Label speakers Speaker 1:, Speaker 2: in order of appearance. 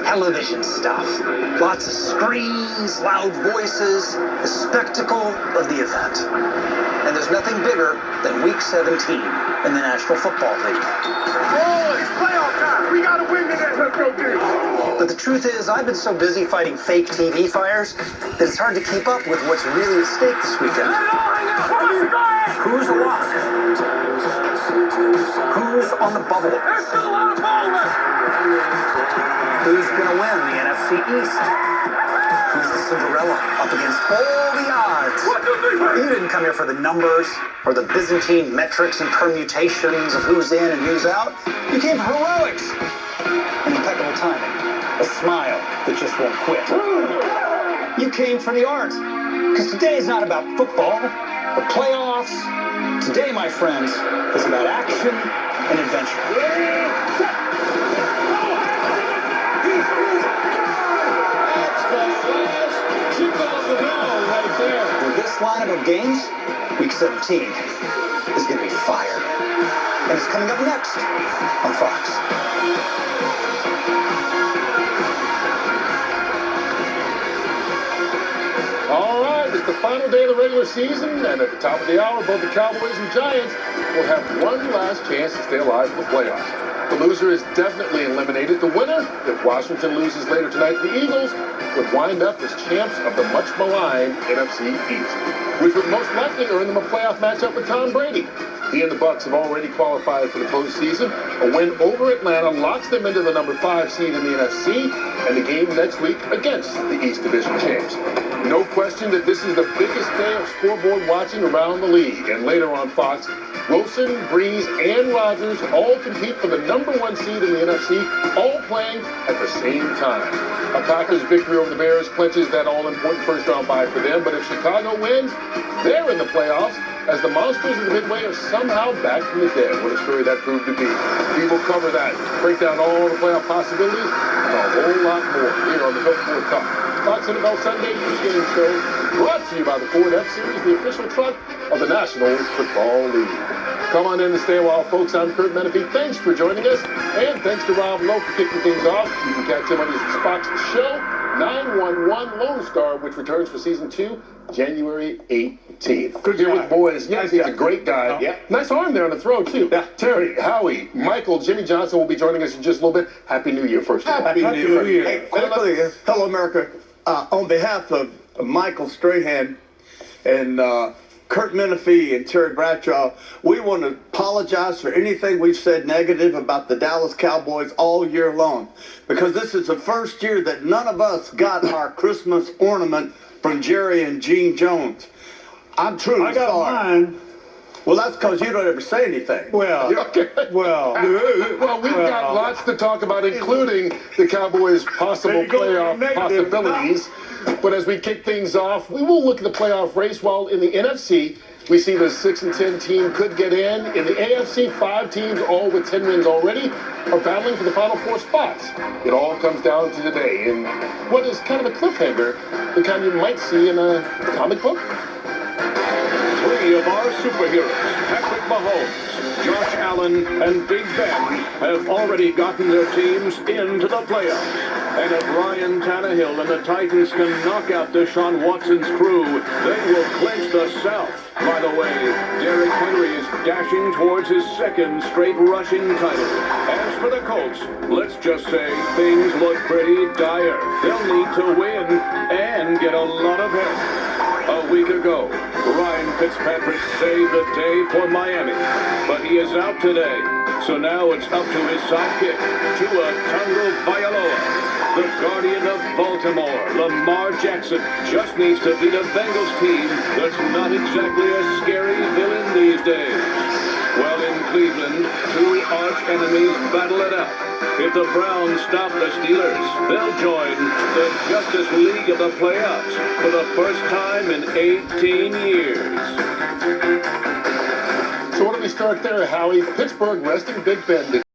Speaker 1: Television stuff. Lots of screens, loud voices, the spectacle of the event. And there's nothing bigger than Week 17 in the National Football League.
Speaker 2: Oh, it's playoff time. We got to win today. Let's go get it.
Speaker 1: But the truth is, I've been so busy fighting fake TV fires that it's hard to keep up with what's really at stake this weekend. Who's alive? Who's on the bubble?
Speaker 2: There's still a lot of ball left.
Speaker 1: Who's going to win the NFC East? Who's the Cinderella up against all the odds? You didn't come here for the numbers or the Byzantine metrics and permutations of who's in and who's out. You came for heroics and impeccable timing. A smile that just won't quit. You came for the art. Because today is not about football or playoffs. Today, my friends, is about action and adventure. With this lineup of games, Week 17 is going to be fire. And it's coming up next on Fox.
Speaker 3: All right, it's the final day of the regular season, and at the top of the hour, both the Cowboys and Giants will have one last chance to stay alive in the playoffs. The loser is definitely eliminated. The winner, if Washington loses later tonight to the Eagles, would wind up as champs of the much-maligned NFC East, which would most likely earn them a playoff matchup with Tom Brady. He and the Bucs have already qualified for the postseason. A win over Atlanta locks them into the number 5 seed in the NFC, and the game next week against the East Division champs. No question that this is the biggest day of scoreboard watching around the league. And later on Fox, Wilson, Breeze, and Rodgers all compete for the number 1 seed in the NFC, all playing at the same time. A Packers victory over the Bears clinches that all-important first-round bye for them, but if Chicago wins, they're in the playoffs, as the Monsters of the Midway are somehow back from the dead. What a story that proved to be. We will cover that, break down all the playoff possibilities, and a whole lot more here on the Billboard Talk. Fox NFL Sunday Game Show, brought to you by the Ford F-Series, the official truck of the National Football League. Come on in and stay a while, folks. I'm Kurt Menefee. Thanks for joining us, and thanks to Rob Lowe for kicking things off. You can catch him on his Fox show, 911 Lone Star, which returns for season 2, January 18th.
Speaker 2: Good
Speaker 3: Here
Speaker 2: guy.
Speaker 3: with the boys. Yes,
Speaker 2: Nice
Speaker 3: he's
Speaker 2: guy.
Speaker 3: a great guy.
Speaker 2: Yeah.
Speaker 3: Nice arm there on the throw, too.
Speaker 2: Yeah.
Speaker 3: Terry, Howie, Michael, Jimmy Johnson will be joining us in just a little bit. Happy New Year, first of all.
Speaker 2: Happy New Year.
Speaker 4: Hey, quickly, hello, America. On behalf of Michael Strahan and Kurt Menefee and Terry Bradshaw, we want to apologize for anything we've said negative about the Dallas Cowboys all year long, because this is the first year that none of us got our Christmas ornament from Jerry and Gene Jones. I'm truly
Speaker 2: I got
Speaker 4: sorry.
Speaker 2: mine.
Speaker 4: Well, that's because you don't ever say anything.
Speaker 2: Well,
Speaker 3: Well, we've got lots to talk about, including the Cowboys' possible
Speaker 2: There you go,
Speaker 3: playoff
Speaker 2: negative.
Speaker 3: possibilities. But as we kick things off, we will look at the playoff race. While in the NFC, we see the 6-10 team could get in. In the AFC, 5 teams, all with 10 wins already, are battling for the final 4 spots. It all comes down to today in what is kind of a cliffhanger, the kind you might see in a comic book.
Speaker 5: 3 of our superheroes, Patrick Mahomes, Josh Allen, and Big Ben, have already gotten their teams into the playoffs. And if Ryan Tannehill and the Titans can knock out Deshaun Watson's crew, they will clinch the South. By the way, Derrick Henry is dashing towards his 2nd straight rushing title. As for the Colts, let's just say things look pretty dire. They'll need to win and get a lot of help. A week ago, Ryan Fitzpatrick saved the day for Miami, but he is out today. So now it's up to his sidekick, Tua Tagovailoa. The guardian of Baltimore, Lamar Jackson, just needs to beat a Bengals team that's not exactly a scary villain these days. Well, in Cleveland, 2 arch enemies battle it out. If the Browns stop the Steelers, they'll join the Justice League of the playoffs for the first time in 18 years.
Speaker 3: So what do we start there, Howie? Pittsburgh resting Big Ben